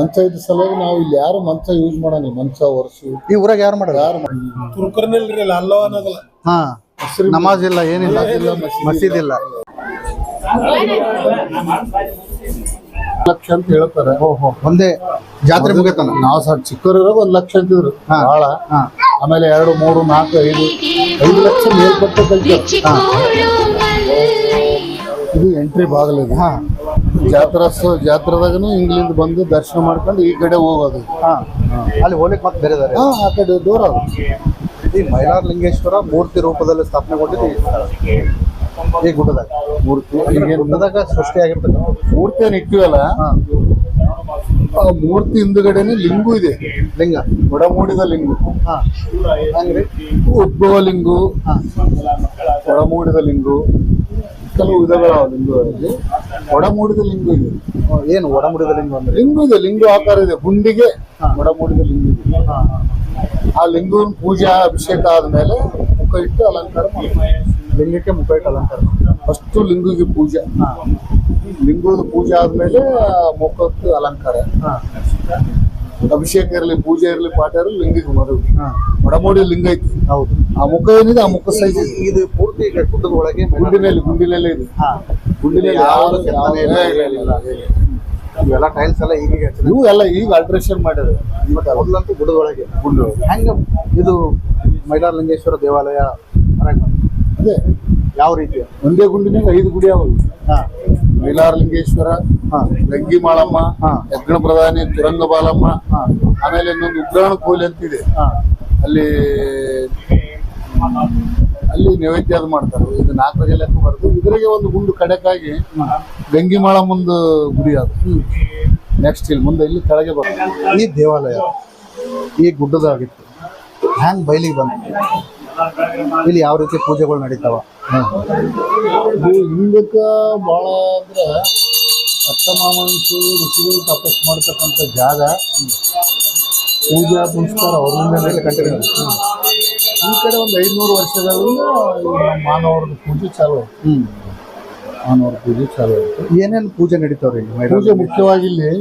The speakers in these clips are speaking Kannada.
ಮಂಚ ಸಲುವಾಗಿ ನಾವು ಇಲ್ಲಿ ಯಾರು ಮಂಚ ಯೂಸ್ ಮಾಡೋಣ. ಮಂಚ ವರ್ಷ ಈ ಊರಾಗ ಯಾರು ಮಾಡೋದು? ಯಾರು ತುರ್ಕರ್ನಲ್ರಿ ಅಲ್ಲೋ ಅನ್ನೋದಲ್ಲ. ಹಾ, ನಮಾಜ್ ಇಲ್ಲ, ಏನಿಲ್ಲ, ಮಸೀದ್ ಇಲ್ಲ. ಲಕ್ಷ ಅಂತ ಹೇಳ್ತಾರೆ. ಓಹೋ, ಒಂದೇ ಜಾತ್ರೆ ಮುಗಿತಾನ. ನಾವು ಸರ್ ಚಿಕ್ಕವರಿರಾಗ 1 ಲಕ್ಷ ಅಂತಿದ್ರು ಬಹಳ. ಆಮೇಲೆ 2, 3, 4, 5 ಲಕ್ಷ ಮೇಲ್ಪಟ್ಟ ಕಲ್ತಿದ್ರು. ಇದು ಎಂಟ್ರಿ ಬಾಗಿಲು ಇದು. ಜಾತ್ರೆದಾಗನು ಇಂಗ್ಲಿಂದ ಬಂದು ದರ್ಶನ ಮಾಡ್ಕೊಂಡು ಈ ಕಡೆ ಹೋಗೋದು. ಅಲ್ಲಿ ಹೋಗ್ಲಿಕ್ಕೆ ಮತ್ತೆ ಬೇರೆ ದಾರಿ. ಆ ಕಡೆ ದೂರ ಅದು. ಈ ಮೈಲಾರ ಲಿಂಗೇಶ್ವರ ಮೂರ್ತಿ ರೂಪದಲ್ಲಿ ಸ್ಥಾಪನೆಗೊಂಡಿದ್ದು ಈ ಗುಡ್ಡದಾಗ. ಮೂರ್ತಿ ಗುಡ್ಡದಾಗ ಸೃಷ್ಟಿಯಾಗಿರ್ತಕ್ಕ ಮೂರ್ತಿ ಏನು ಇಟ್ಟಿವಲ್ಲ, ಆ ಮೂರ್ತಿ ಹಿಂದುಗಡೆನೆ ಲಿಂಗು ಇದೆ. ಲಿಂಗ ಒಡಮೂಡಿದ ಲಿಂಗು, ಹಂಗ್ರಿ ಉದ್ಭವ ಲಿಂಗು, ಒಡಮೂಡಿದ ಲಿಂಗು, ಕೆಲವು ವಿಧಗಳ ಲಿಂಗುಗಳಲ್ಲಿ ಒಡಮೂಡಿದ ಲಿಂಗು ಇದೆ. ಏನು ಒಡಮುಡಿದ ಲಿಂಗ ಅಂದ್ರೆ? ಲಿಂಗು ಇದೆ, ಲಿಂಗು ಆಕಾರ ಇದೆ, ಗುಂಡಿಗೆ ಒಡಮೂಡಿದ ಲಿಂಗು ಇದೆ. ಆ ಲಿಂಗುವಿನ ಪೂಜಾ ಅಭಿಷೇಕ ಆದ್ಮೇಲೆ ಮುಖ ಇಟ್ಟು ಅಲಂಕಾರ ಮಾಡ್ತಾರೆ. ಲಿಂಗಕ್ಕೆ ಮುಖ ಇಟ್ಟು ಅಲಂಕಾರ. ಫಸ್ಟು ಲಿಂಗಿಗೆ ಪೂಜೆ, ಲಿಂಗದ ಪೂಜೆ ಆದ್ಮೇಲೆ ಮುಖಕ್ಕೆ ಅಲಂಕಾರ. ಅಭಿಷೇಕ ಇರಲಿ, ಪೂಜೆ ಇರಲಿ, ಪಾಠ ಇರಲಿ, ಲಿಂಗಿಗೆ ಮೊದಲು ಒಡಮೂಡಿ ಲಿಂಗ ಐತಿ. ಹೌದು, ಆ ಮುಖ ಏನಿದೆ ಆ ಮುಖ ಸೈಜ್ ಇದು ಪೂರ್ತಿ ಗುಡ್ಡದ ಒಳಗೆ ಗುಂಡಿನಲ್ಲೇ ಇದೆ. ಗುಂಡಿನಲ್ಲಿ ಇವೆಲ್ಲ ಟೈಲ್ಸ್ ಎಲ್ಲ ಈಗ ಇವು ಎಲ್ಲ ಈಗ ಆಲ್ಟ್ರೇಷನ್ ಮಾಡಿದೆ. ಮೊದಲಂತೂ ಗುಡ್ಡದ ಒಳಗೆ. ಹೆಂಗ ಇದು ಮೈಲಾರ ಲಿಂಗೇಶ್ವರ ದೇವಾಲಯ ಅದೇ ಯಾವ ರೀತಿ? ಒಂದೇ ಗುಂಡಿನಾಗ 5 ಗುಡಿ ಅವ. ಮೈಲಾರ ಲಿಂಗೇಶ್ವರ, ಗಂಗಿ ಮಾಳಮ್ಮ, ಯಜ್ಞ ಪ್ರಧಾನಿ ತುರಂಗ ಬಾಲಮ್ಮ, ಆಮೇಲೆ ಇನ್ನೊಂದು ಉಗ್ರಾಣ ಕೋಲಿ ಅಂತಿದೆ. ಅಲ್ಲಿ ನೈವೇದ್ಯ ಮಾಡ್ತಾರೆ. ಇದು 4 ಬಗೆ ಲೆಕ್ಕ ಬರ್ತದೆ. ಇದ್ರಿಗೆ ಒಂದು ಗುಂಡು ಕಡೆಕಾಗಿ ಗಂಗಿ ಮಾಳಮ್ಮಂದು ಗುಡಿ ಅದು. ನೆಕ್ಸ್ಟ್ ಇಲ್ಲಿ ಮುಂದೆ ಇಲ್ಲಿ ಕೆಳಗೆ ಬರ್ತದೆ. ಈ ದೇವಾಲಯ ಈ ಗುಡ್ಡದಾಗಿತ್ತು, ಹ್ಯಾಂಗ್ ಬಯಲಿಗೆ ಬಂತು? ಇಲ್ಲಿ ಯಾವ ರೀತಿ ಪೂಜೆಗಳು ನಡೀತಾವ? ಇದು ಹಿಂದಕ್ಕೆ ಭಾಳ ಅಂದ್ರೆ ಅಷ್ಟಮಾಮಂಸು ಋಷಿಗಳು ತಪಸ್ ಮಾಡ್ತಕ್ಕಂಥ ಜಾಗ. ಪೂಜಾ ಪುನಸ್ಕಾರ ಅವ್ರಿಂದ ಕಂಟಿನ್ಯೂ. ಈ ಕಡೆ ಒಂದು 500 ವರ್ಷಗಳಿಂದ ಮಾನವರದ ಪೂಜೆ ಚಾಲು ಆಯ್ತು. ಮಾನವರ ಪೂಜೆ ಚಾಲು ಆಯ್ತು. ಏನೇನು ಪೂಜೆ ನಡೀತಾವ್ರಿ? ಪೂಜೆ ಮುಖ್ಯವಾಗಿ ಇಲ್ಲಿ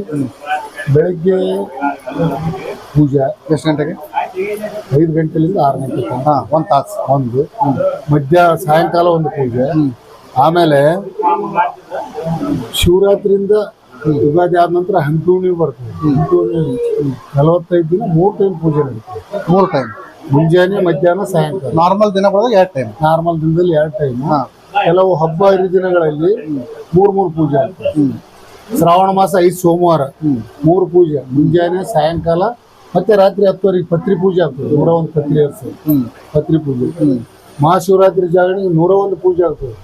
ಬೆಳಗ್ಗೆ ಪೂಜೆ ಎಷ್ಟು ಗಂಟೆಗೆ? 5 ಗಂಟೆಲಿಂದ 6 ಗಂಟೆ ತನಕ 1 ತಾಸು. ಒಂದು ಸಾಯಂಕಾಲ ಒಂದು ಪೂಜೆ. ಆಮೇಲೆ ಶಿವರಾತ್ರಿಯಿಂದ ಯುಗಾದಿ ಆದ ನಂತರ ಹಂತೂಣಿ ಬರ್ತದೆ. ಹಂತೂಣಿ 45 ದಿನ 3 ಟೈಮ್ ಪೂಜೆ ನಡೀತದೆ. 3 ಟೈಮ್, ಮುಂಜಾನೆ, ಮಧ್ಯಾಹ್ನ, ಸಾಯಂಕಾಲ. Normal ದಿನಗಳಾಗ 2 time. ನಾರ್ಮಲ್ ದಿನದಲ್ಲಿ 2 ಟೈಮ್. ಕೆಲವು ಹಬ್ಬ ಹರಿದಿನಗಳಲ್ಲಿ 3 ಪೂಜೆ ಆಗ್ತದೆ. ಶ್ರಾವಣ ಮಾಸ 5 ಸೋಮವಾರ 3 ಪೂಜೆ, ಮುಂಜಾನೆ, ಸಾಯಂಕಾಲ, ಮತ್ತೆ ರಾತ್ರಿ 10ವರೆಗೆ ಪತ್ರಿ ಪೂಜೆ ಆಗ್ತದೆ. 101 ಪತ್ರಿ ಏರ್ಸೋದು, ಪತ್ರಿ ಪೂಜೆ. ಮಹಾಶಿವರಾತ್ರಿ ಜಾಗರಣೆಗೆ 101 ಪೂಜೆ ಆಗ್ತದೆ.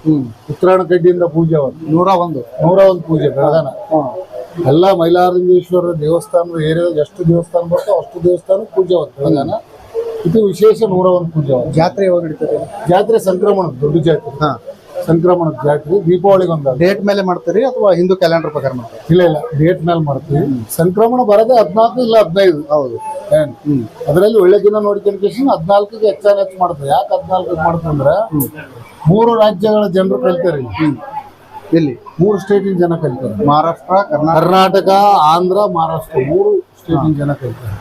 ಉತ್ತರಾಯಣ ಕಡ್ಡಿಯಿಂದ ಪೂಜೆ ಆಗುತ್ತೆ. 101 ಪೂಜೆ ಬೆಳಗಾನ. ಎಲ್ಲ ಮೈಲಾರಲಿಂಗೇಶ್ವರ ದೇವಸ್ಥಾನದ ಏರಿಯಾದಾಗ ಎಷ್ಟು ದೇವಸ್ಥಾನ ಬರ್ತೋ ಅಷ್ಟು ದೇವಸ್ಥಾನ ಪೂಜೆ ಆಗುತ್ತೆ ಬೆಳಗಾನ. ಇದು ವಿಶೇಷ 101 ಪೂಜೆ. ಜಾತ್ರೆ ಯಾವಾಗ ನಡೀತದೆ? ಜಾತ್ರೆ ಸಂಕ್ರಮಣದ ದೊಡ್ಡ ಜಾತ್ರೆ. ಸಂಕ್ರಮಣದ ಜಾತ್ರೆ ದೀಪಾವಳಿಗೆ ಒಂದು ಡೇಟ್ ಮೇಲೆ ಮಾಡ್ತೀರಿ ಅಥವಾ ಹಿಂದೂ ಕ್ಯಾಲೆಂಡರ್ ಪ್ರಕಾರ ಮಾಡ್ತೀರಿ? ಇಲ್ಲ, ಡೇಟ್ ಮೇಲೆ ಮಾಡ್ತೀವಿ. ಸಂಕ್ರಮಣ ಬರೋದೇ 14 ಇಲ್ಲ 15. ಹೌದು. ಅದರಲ್ಲಿ ಒಳ್ಳೆ ದಿನ ನೋಡ್ಕೊಂಡು 14ಗೆ ಹೆಚ್ಚು ಮಾಡ್ತಾರೆ. ಯಾಕೆ 14ಗೆ ಮಾಡ್ತಂದ್ರೆ 3 ರಾಜ್ಯಗಳ ಜನರು ಕಲಿತಾರೆ ಇಲ್ಲಿ. 3 ಸ್ಟೇಟಿನ ಜನ ಕಲಿತಾರೆ. ಮಹಾರಾಷ್ಟ್ರ, ಕರ್ನಾಟಕ, ಆಂಧ್ರ, ಮಹಾರಾಷ್ಟ್ರ 3 ಸ್ಟೇಟಿನ ಜನ ಕಲಿತಾರೆ.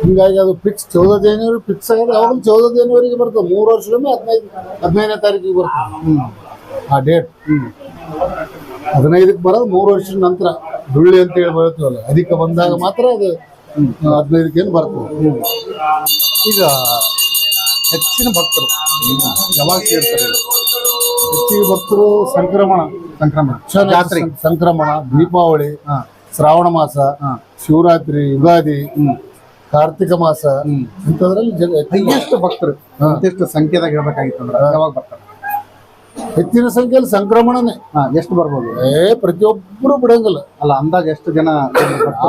ಹಿಂಗಾಗಿ ಅದು ಫಿಕ್ಸ್ 14 ಜನವರಿ ಫಿಕ್ಸ್ ಆಗಿದೆ. ಅವಾಗ 14 ಜನವರಿಗೆ ಬರ್ತದೆ. 3 ವರ್ಷಗೊಮ್ಮೆ 15ನೇ ತಾರೀಕಿಗೆ ಬರ್ತದೆ ಆ ಡೇಟ್. 15ಕ್ಕೆ ಬರೋದು 3 ವರ್ಷದ ನಂತರ. ಡುಳ್ಳಿ ಅಂತ ಹೇಳಿ ಬರುತ್ತಲ್ಲ, ಅಧಿಕ ಬಂದಾಗ ಮಾತ್ರ ಅದು 15ಕ್ಕೆ ಬರ್ತದೆ. ಈಗ ಹೆಚ್ಚಿನ ಭಕ್ತರು ಯಾವಾಗ ಸೇರ್ತಾರೆ? ಹೆಚ್ಚಿಗೆ ಭಕ್ತರು ಸಂಕ್ರಮಣ, ಜಾತ್ರೆ, ಸಂಕ್ರಮಣ, ದೀಪಾವಳಿ, ಶ್ರಾವಣ ಮಾಸ, ಶಿವರಾತ್ರಿ, ಯುಗಾದಿ, ಕಾರ್ತಿಕ ಮಾಸ ಇಂಥದ್ರಲ್ಲಿ ಹೈಯೆಸ್ಟ್ ಭಕ್ತರು ಎಷ್ಟು ಸಂಖ್ಯೆದಾಗ ಹೇಳ್ಬೇಕಾಗಿತ್ತಂದ್ರೆ ಯಾವಾಗ ಬರ್ತಾರೆ? ಹೆಚ್ಚಿನ ಸಂಖ್ಯೆಯಲ್ಲಿ ಸಂಕ್ರಮಣನೇ. ಎಷ್ಟು ಬರ್ಬೋದು? ಪ್ರತಿಯೊಬ್ಬರು ಬಿಡಂಗಿಲ್ಲ. ಅಲ್ಲ, ಅಂದಾಜು ಎಷ್ಟು ಜನ?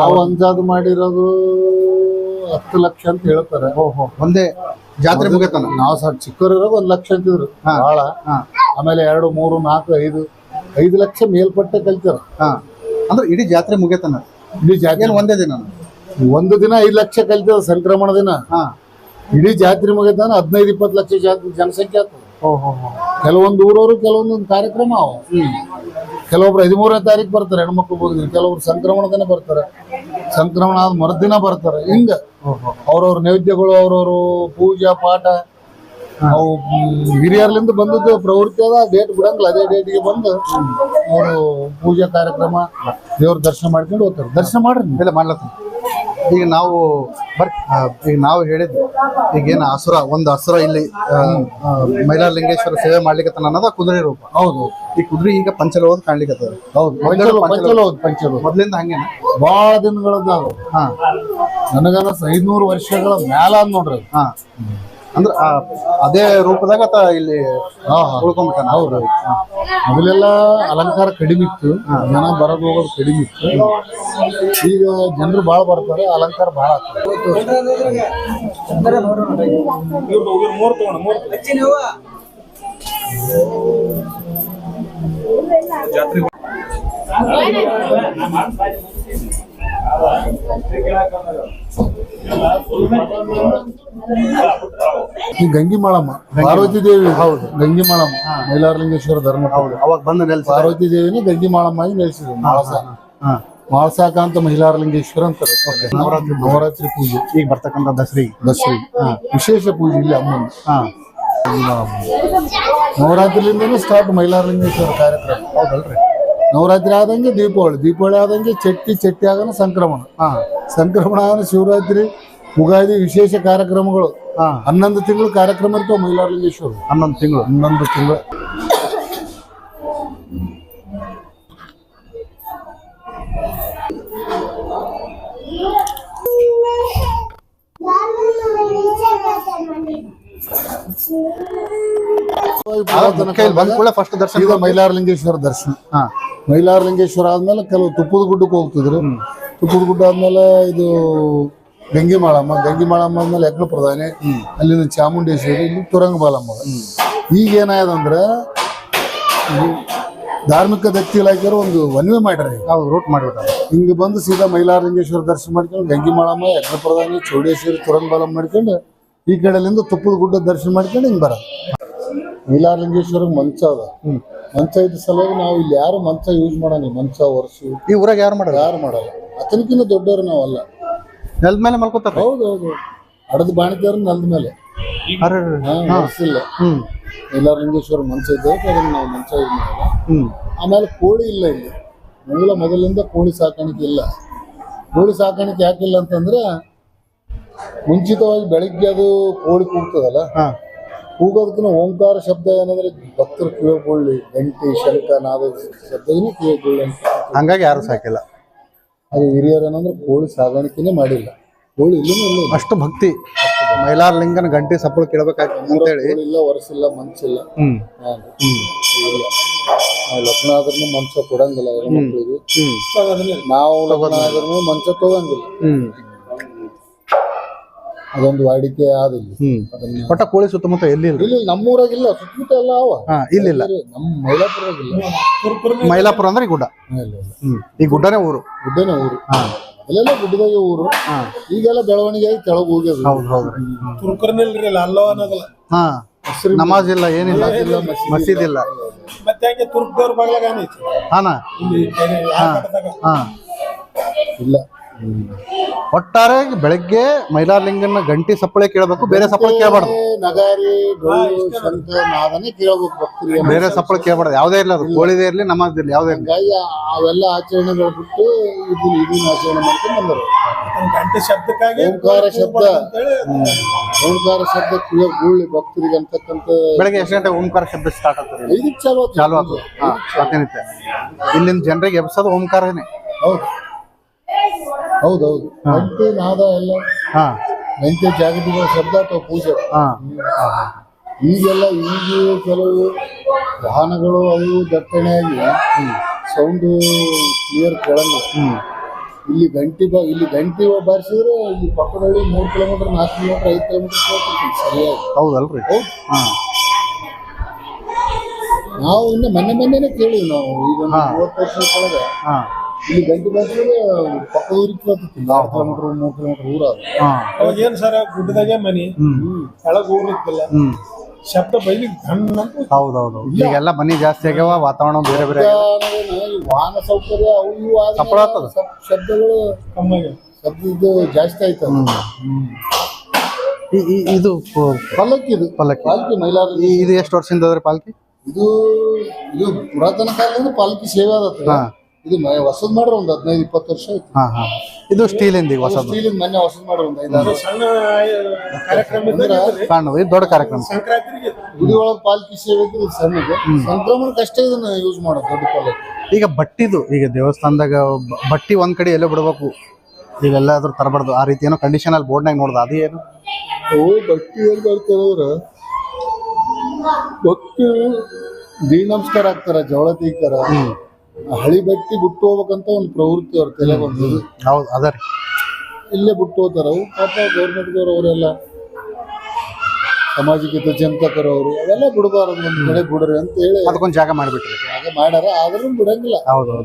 ನಾವು ಅಂದಾಜು ಮಾಡಿರೋದು 10 ಲಕ್ಷ ಅಂತ ಹೇಳ್ತಾರೆ. ಓಹೋ, ಒಂದೇ ಜಾತ್ರೆ ಮುಗಿತಾನ. ನಾವು ಸರ್ ಚಿಕ್ಕವರಿರಾಗ 1 ಲಕ್ಷ ಅಂತಿದ್ರು ಬಹಳ. ಆಮೇಲೆ 2, 3, 4, 5 ಲಕ್ಷ ಮೇಲ್ಪಟ್ಟ ಕಲ್ತಾರ. ಅಂದ್ರೆ ಇಡೀ ಜಾತ್ರೆ ಮುಗಿತಾನ. ಇಡೀ ಜಾತ್ರೆ ಒಂದೇ ದಿನ, ಒಂದು ದಿನ 5 ಲಕ್ಷ ಕಲ್ತದ ಸಂಕ್ರಮಣ ದಿನ. ಇಡೀ ಜಾತ್ರೆ ಮುಗಿತಾನ 15-20 ಲಕ್ಷ ಜನಸಂಖ್ಯೆ ಆಗ್ತದೆ. ಕೆಲವೊಂದು ಊರವರು ಕೆಲವೊಂದೊಂದು ಕಾರ್ಯಕ್ರಮ ಅವ. ಕೆಲವೊಬ್ರು 13ನೇ ತಾರೀಕು ಬರ್ತಾರೆ ಹೆಣ್ಮಕ್ಳು ಹೋಗಿದ್ರು, ಕೆಲವೊಬ್ರು ಸಂಕ್ರಮಣದನೇ ಬರ್ತಾರೆ. ಸಂಕ್ರಮಣ ಆದ ಮರುದಿನ ಬರ್ತಾರೆ. ಹಿಂಗ ಅವ್ರವ್ರ ನೈವೇದ್ಯಗಳು, ಅವ್ರವ್ರು ಪೂಜಾ ಪಾಠ, ಅವು ಹಿರಿಯರ್ಲಿಂದ ಬಂದದ್ದು ಪ್ರವೃತ್ತಿ ಅದ. ಡೇಟ್ ಬಿಡಂಗಿಲ್ಲ, ಅದೇ ಡೇಟ್ಗೆ ಬಂದು ಅವರು ಪೂಜಾ ಕಾರ್ಯಕ್ರಮ, ದೇವ್ರ ದರ್ಶನ ಮಾಡ್ಕೊಂಡು ಹೋಗ್ತಾರೆ. ದರ್ಶನ ಮಾಡ್ರಿ ಇಲ್ಲ ಮಾಡ್ಲತ್ತ. ಈಗ ನಾವು ಈಗ ನಾವು ಹೇಳಿದ್ವಿ ಈಗೇನು ಒಂದು ಹಸುರ ಇಲ್ಲಿ ಮೈಲಾರಲಿಂಗೇಶ್ವರ ಸೇವೆ ಮಾಡ್ಲಿಕ್ಕೆ ಅನ್ನೋದ ಕುದುರೆ ರೂಪ. ಹೌದು. ಈ ಕುದುರೆ ಈಗ ಪಂಚಲೋಹದ ಕಾಣ್ಲಿಕ್ಕೆ ಹೌದು. ಪಂಚಲೋಹ ಮೊದ್ಲಿಂದ ಹಂಗೇನ ಬಹಳ ದಿನಗಳದ. ಹಾ, ನನಗನ 500 ವರ್ಷಗಳ ಮ್ಯಾಲ ಅಂದ್ ನೋಡ್ರಿ. ಹಾ, ಅಂದ್ರ ಅದೇ ರೂಪದಾಗ ಇಲ್ಲಿ ಉಳ್ಕೊಂಡ್ಬಿಟ್ಟಾನ. ಹೌದು. ಮೊದಲೆಲ್ಲ ಅಲಂಕಾರ ಕಡಿಮೆ ಇತ್ತು, ಜನ ಬರೋದು ಹೋಗೋದು ಕಡಿಮೆ ಇತ್ತು. ಈಗ ಜನರು ಬಾಳ ಬರ್ತಾರೆ, ಅಲಂಕಾರ ಬಹಳ ಈ ಗಂಗಿ ಮಾಳಮ್ಮ, ಪಾರ್ವತಿ ದೇವಿ. ಹೌದು, ಗಂಗಿ ಮಾಳಮ್ಮ ಮೈಲಾರಲಿಂಗೇಶ್ವರ ಧರ್ಮ. ಹೌದು, ಅವಾಗ ಬಂದು ನೆಲೆಸಿ ಪಾರ್ವತಿ ದೇವಿನ ಗಂಗಿ ಮಾಳಮ್ಮ ಆಗಿ ನೆಲೆಸಿದ್ರು. ಮಾಳಸಾಕ ಅಂತ ಮೈಲಾರಲಿಂಗೇಶ್ವರ ಅಂತಾರೆ. ನವರಾತ್ರಿ ಪೂಜೆ ಈಗ ಬರ್ತಕ್ಕಂಥ ದಸರಿ ವಿಶೇಷ ಪೂಜೆ ಇಲ್ಲಿ ಅಮ್ಮನ. ನವರಾತ್ರಿಲಿಂದನೂ ಸ್ಟಾರ್ಟ್ ಮೈಲಾರಲಿಂಗೇಶ್ವರ ಕಾರ್ಯಕ್ರಮ. ಹೌದಲ್ರಿ? ನವರಾತ್ರಿ ಆದಂಗೆ ದೀಪಾವಳಿ ಆದಂಗೆ ಚಟ್ಟಿ ಆಗನ ಸಂಕ್ರಮಣ. ಸಂಕ್ರಮಣ ಆಗನ ಶಿವರಾತ್ರಿ, ಉಗಾದಿ, ವಿಶೇಷ ಕಾರ್ಯಕ್ರಮಗಳು. 11 ತಿಂಗಳು ಕಾರ್ಯಕ್ರಮ ಇರ್ತಾವ ಮೈಲಾರಲಿಂಗೇಶ್ವರ. 11 ತಿಂಗಳು. ಫಸ್ಟ್ ದರ್ಶನ ಮೈಲಾರಲಿಂಗೇಶ್ವರ ದರ್ಶನ. ಮೈಲಾರಲಿಂಗೇಶ್ವರ ಆದ್ಮೇಲೆ ಕೆಲವು ತುಪ್ಪದ ಗುಡ್ಡಕ್ಕೆ ಹೋಗ್ತಿದ್ರು. ತುಪ್ಪದ ಗುಡ್ಡ ಆದ್ಮೇಲೆ ಇದು ಗಂಗಿ ಮಾಳಮ್ಮ ಆದ್ಮೇಲೆ ಯಜ್ಞ ಪ್ರಧಾನಿ, ಅಲ್ಲಿಂದ ಚಾಮುಂಡೇಶ್ವರಿ, ಇಲ್ಲಿ ತುರಂಗ ಬಾಲಮ್ಮ. ಈಗ ಏನಾಯ್ದಂದ್ರೆ ಧಾರ್ಮಿಕ ದತ್ತಿ ಇಲಾಖೆಯವರು ಒಂದು ಒನ್ವೆ ಮಾಡ್ರಿ, ರೂಟ್ ಮಾಡಿಬಿಟ್ಟಾರೆ. ಹಿಂಗೆ ಬಂದು ಸೀದಾ ಮೈಲಾರಲಿಂಗೇಶ್ವರ ದರ್ಶನ ಮಾಡ್ಕೊಂಡು ಗಂಗಿ ಮಾಳಮ್ಮ, ಯಜ್ಞ ಪ್ರಧಾನಿ, ಚೌಡೇಶ್ವರಿ, ತುರಂಗ ಬಾಲಮ್ಮ ಮಾಡ್ಕೊಂಡು ಈ ಕಡೆಲಿಂದ ತುಪ್ಪದ ಗುಡ್ಡ ದರ್ಶನ ಮಾಡ್ಕೊಂಡು ಹಿಂಗೆ ಬರೋದು. ಮೈಲಾರಲಿಂಗೇಶ್ವರ ಮಂಚ ಅದ. ಮಂಚ ಇದ್ದ ಸಲುವಾಗಿ ನಾವು ಇಲ್ಲಿ ಯಾರು ಮಂಚ ಯೂಸ್ ಮಾಡೋಣ. ಮಂಚ ವರ್ಷ ಈ ಊರಾಗ ಯಾರು ಮಾಡಲ್ಲ ಅತನಕಿನ್ನ ದೊಡ್ಡವರು ನಾವಲ್ಲ. ನೆಲದ ಮೇಲೆ ಮಲ್ಕೋತಾರೆ. ಹೌದು. ಅಡದ ಬಾಣಿತಾರ ನೆಲದ ಮೇಲೆ ಇಲ್ಲ. ಮೈಲಾರಲಿಂಗೇಶ್ವರ ಮಂಚ ಇದ್ದೇವೆ, ಅದನ್ನ ನಾವು ಮಂಚ ಯೂಸ್ ಮಾಡಲ್ಲ. ಆಮೇಲೆ ಕೋಳಿ ಇಲ್ಲ ಇಲ್ಲಿ. ಮೊದಲಿಂದ ಕೋಳಿ ಸಾಕಾಣಿಕೆ ಇಲ್ಲ. ಕೋಳಿ ಸಾಕಾಣಿಕೆ ಯಾಕಿಲ್ಲ ಅಂತಂದ್ರೆ ಮುಂಚಿತವಾಗಿ ಬೆಳಿಗ್ಗೆ ಅದು ಕೋಳಿ ಕೂಗ್ತದಲ್ಲ, ಕೂಗೋದಕ್ಕಿಂತ ಓಂಕಾರ ಶಬ್ದ ಏನಂದ್ರೆ ಭಕ್ತರು ಕಿವಿಗೊಳ್ಳಿ, ಗಂಟೆ, ಶಂಖ, ನಾದ ಶಬ್ದನೇ ಕಿವಿಗೊಳ್ಳಿ ಅಂತ. ಹಂಗಾಗಿ ಯಾರು ಸಾಕಿಲ್ಲ. ಅದು ಹಿರಿಯರು ಏನಂದ್ರೆ ಕೋಳಿ ಸಾಗಾಣಿಕೆನೇ ಮಾಡಿಲ್ಲ. ಕೋಳಿ ಇಲ್ಲೂ ಇಲ್ಲ. ಅಷ್ಟು ಭಕ್ತಿ ಮೈಲಾರಲಿಂಗನ ಗಂಟೆ ಸಪ್ಪಳ ಕೇಳಬೇಕಾಗ್ತದೆ ಅಂತೇಳಿ. ಇಲ್ಲ, ವರ್ಷಿಲ್ಲ, ಮಂಚಿಲ್ಲ. ಲಗ್ನ ಆದ್ರೂ ಮಂಚ ಕೊಡಂಗಿಲ್ಲ ಹೆಣ್ಮಕ್ಳಿಗೆ. ನಾವು ಲಗ್ನ ಆದ್ರೂ ಮಂಚ ತಗೊಂಗಿಲ್ಲ. ಅದೊಂದು ವಾಡಿಕೆ ಆದಿಲ್ಲ. ಒಟ್ಟ ಕೋಳಿ ಸುತ್ತಮುತ್ತ ಎಲ್ಲಿ ಇಲ್ಲಿ ನಮ್ಮೂರಾಗಿಲ್ಲ, ಸುತ್ತಮುತ್ತ ಎಲ್ಲ ಅವ. ಇಲ್ಲಿಲ್ಲ, ನಮ್ಮ ಮೈಲಾಪುರಾಗಿಲ್ಲ. ಮೈಲಾಪುರ ಅಂದ್ರೆ ಈ ಗುಡ್ಡ. ಈ ಗುಡ್ಡನೇ ಊರು. ಅಲ್ಲೆಲ್ಲ ಗುಡ್ಡದಾಗೆ ಊರು. ಈಗೆಲ್ಲ ಬೆಳವಣಿಗೆ ಆಗಿ ಕೆಳಗೆ ಹೋಗ್ಯದ. ತುರ್ಕರ್ನಿಲ್ರಿ ಅಲ್ಲೋ ಅನ್ನೋದಲ್ಲ. ನಮಾಜ್ ಇಲ್ಲ, ಏನಿಲ್ಲ, ಮಸೀದ್ ಇಲ್ಲ. ಮತ್ತೆ ತುರ್ಕದವ್ರ ಬಾಗ್ಲಾಗ ಇಲ್ಲ. ಒಟ್ಟಾರೆ ಬೆಳಗ್ಗೆ ಮೈಲಾರಲಿಂಗನ ಗಂಟಿ ಸಪ್ಪಳೆ ಕೇಳಬೇಕು, ಬೇರೆ ಸಪ್ಪಳೆ ಕೇಳಬಾರ್ದು. ನಗಾರಿ, ಶಂಖ, ನಾದನೇ ಕೇಳಬೇಕು ಭಕ್ತರಿಗೆ. ಬೇರೆ ಸಪ್ಪಳೆ ಕೇಳಬಾರ್ದು, ಯಾವುದೇ ಇರಲಿ, ಅದು ಕೋಳಿದೇ ಇರಲಿ, ನಮಾಜ್ ಇರಲಿ, ಯಾವುದೇ ಇರಲಿ. ಅವೆಲ್ಲ ಆಚರಣೆಗಳು ಬಿಟ್ಟು ಇದನ್ನ ಆಚರಣೆ ಮಾಡ್ಕೊಂಡು ಬಂದರು. ಗಂಟೆ ಶಬ್ದಕ್ಕಾಗಿ ಓಂಕಾರ ಶಬ್ದ ಕಿವಿಗೊಳ್ಳಿ ಭಕ್ತರಿಗೆ ಅಂತಕ್ಕಂಥ. ಬೆಳಗ್ಗೆ ಎಷ್ಟು ಗಂಟೆ ಓಂಕಾರ ಶಬ್ದ ಸ್ಟಾರ್ಟ್ ಆಗ್ತದೆ? 5ಕ್ಕೆ ಚಾಲು ಆಗ್ತದೆ. ಪ್ರತಿನಿತ್ಯ ಇಲ್ಲಿಂದ ಜನರಿಗೆ ಎಬ್ಸೋದು ಓಂಕಾರನೇ. ಹೌದೌದು. ಗಂಟೆ, ನಾದ ಎಲ್ಲ ಗಂಟೆ ಜಾಗೃತಿಗಳ ಶಬ್ದ ಅಥವಾ ಪೂಜೆ. ಈಗೆಲ್ಲ ಕೆಲವು ವಾಹನಗಳು ಅವು ದಟ್ಟಣೆಯಾಗಿ ಸೌಂಡು ಕ್ಲಿಯರ್ ಕೇಳಂಗಿಲ್ಲ. ಇಲ್ಲಿ ಗಂಟೆ ಬಾರಿಸಿದ್ರೆ ಇಲ್ಲಿ ಪಕ್ಕದಲ್ಲಿ 3 ಕಿಲೋಮೀಟರ್, 4 ಕಿಲೋಮೀಟರ್, 5 ಕಿಲೋಮೀಟರ್ ಸರಿಯಾಗಿ. ಹೌದಲ್ರಿ? ನಾವು ಇನ್ನು ಮೊನ್ನೆನೇ ಕೇಳಿವಿ. ನಾವು ಈಗ 30 ವರ್ಷದ ಕೆಳಗೆ ಇಲ್ಲಿ ಗಂಟೆ ಬಾರಿಸಿದ್ರೆ ಪಕ್ಕದ ಊರಿಗೆ ಕೇಳ್ತಿತ್ತು. 4 ಕಿಲೋಮೀಟರ್, 3 ಕಿಲೋಮೀಟರ್ ಊರ. ಅವಾಗ ಏನ್ ಸರ್, ಗುಡ್ಡದಾಗೆ ಮನಿ, ಕೆಳಗ್ ಊರ್ ಇತ್ತಿಲ್ಲ. ಶಬ್ದ ಬೈಲಿ ಗಣ್ಣ ಹೌದೌದು ಈಗೆಲ್ಲ ಮನಿ ಜಾಸ್ತಿ ಆಗ್ಯಾವ, ವಾತಾವರಣ ಬೇರೆ ಬೇರೆ ಆಗ್ಯಾವ. ಈ ವಾಹನ ಸೌಕರ್ಯ ಅವು ಇವು ಆದ್ಮೇಲೆ ಸಪ್ಪಳ ಆಗ್ತದ. ಸ್ವಲ್ಪ ಶಬ್ದಗಳು ಕಮ್ಮಿ ಶಬ್ದದ್ದು ಜಾಸ್ತಿ ಆಯ್ತದ. ಇದು ಪಲ್ಲಕ್ಕಿ ಇದು ಪಲ್ಲಕ್ಕಿ. ಪಾಲ್ಕಿ ಮೈಲಾರ ಇದು ಎಷ್ಟು ವರ್ಷದಿಂದ ಅದ್ರಿ ಪಾಲ್ಕಿ? ಇದು ಇದು ಪುರಾತನ ಕಾಲದಿಂದ ಪಾಲ್ಕಿ ಸೇವೆ ಆದತ್ತ. ಹಾ. ಇದು ಹೊಸದ್ ಮಾಡ್ರ ಒಂದ್ 15-20 ವರ್ಷ ಆಯ್ತು. ಹಾ ಹಾ ಇದು ಸ್ಟೀಲಿಂದ ಈಗ ಹೊಸದು. ಸ್ಟೀಲಿಂದ ಮೊನ್ನೆ ಹೊಸದ್ ಮಾಡ್ರ ಒಂದ್ 5-6 ವರ್ಷ. ಸಣ್ಣ ಕಾರ್ಯಕ್ರಮ ಇದ್ದಾಗ ಸಣ್ಣ ಇದು ದೊಡ್ಡ ಕಾರ್ಯಕ್ರಮ. ಸಂಕ್ರಾಂತಿಗೆ ಗುಡಿ ಒಳಗ್ ಪಾಲ್ಕಿ ಸೇವೆ ಇದ್ರೆ ಇದು ಸಣ್ಣದು. ಸಂಕ್ರಮಣಕ್ಕೆ ಅಷ್ಟೇ ಇದನ್ನ ಯೂಸ್ ಮಾಡೋದು ದೊಡ್ಡ ಪಲ್ಲಕ್ಕಿ. ಈಗ ಬಟ್ಟಿದು ಈಗ ದೇವಸ್ಥಾನದಾಗ ಬಟ್ಟಿ ಒಂದ್ ಕಡೆ ಎಲ್ಲೋ ಬಿಡ್ಬೇಕು, ಇಲ್ಲೆಲ್ಲಾದ್ರೂ ತರಬಾರ್ದು ಆ ರೀತಿ ಏನೋ ಕಂಡೀಷನ್ ಅಲ್ಲಿ ಬೋರ್ಡ್ನಾಗ ನೋಡ್ದು ಅದು ಏನು? ಅವು ಬಟ್ಟಿ ಏನ್ ಮಾಡ್ತಾರ ಭಕ್ತಿ ದೀನ ನಮಸ್ಕಾರ ಆಗ್ತಾರ, ಜವಳ ತೆಗಿತಾರ. ಹಳಿ ಬಟ್ಟಿ ಬಿಟ್ಟು ಹೋಗ್ಬೇಕಂತ ಒಂದು ಪ್ರವೃತ್ತಿ ಅವ್ರ ತಲೆ ಬಂದದು. ಹೌದು ಅದ ರೀ. ಇಲ್ಲೇ ಬಿಟ್ಟು ಹೋಗ್ತಾರ. ಅವು ಪಾಪ ಗೌರ್ಮೆಂಟ್ದವ್ರು ಅವರೆಲ್ಲ ಸಾಮಾಜಿಕ ಚಿಂತಕರು ಅವರು ಅವೆಲ್ಲ ಬಿಡಬಾರದು, ಒಂದ್ ಕಡೆ ಬಿಡ್ರಿ ಅಂತ ಹೇಳಿ ಅದಕ್ಕೊಂದು ಜಾಗ ಮಾಡಿಬಿಟ್ರಿ. ಹಾಗೆ ಮಾಡ್ಯಾರ. ಆದ್ರೂ ಬಿಡಂಗಿಲ್ಲ. ಹೌದು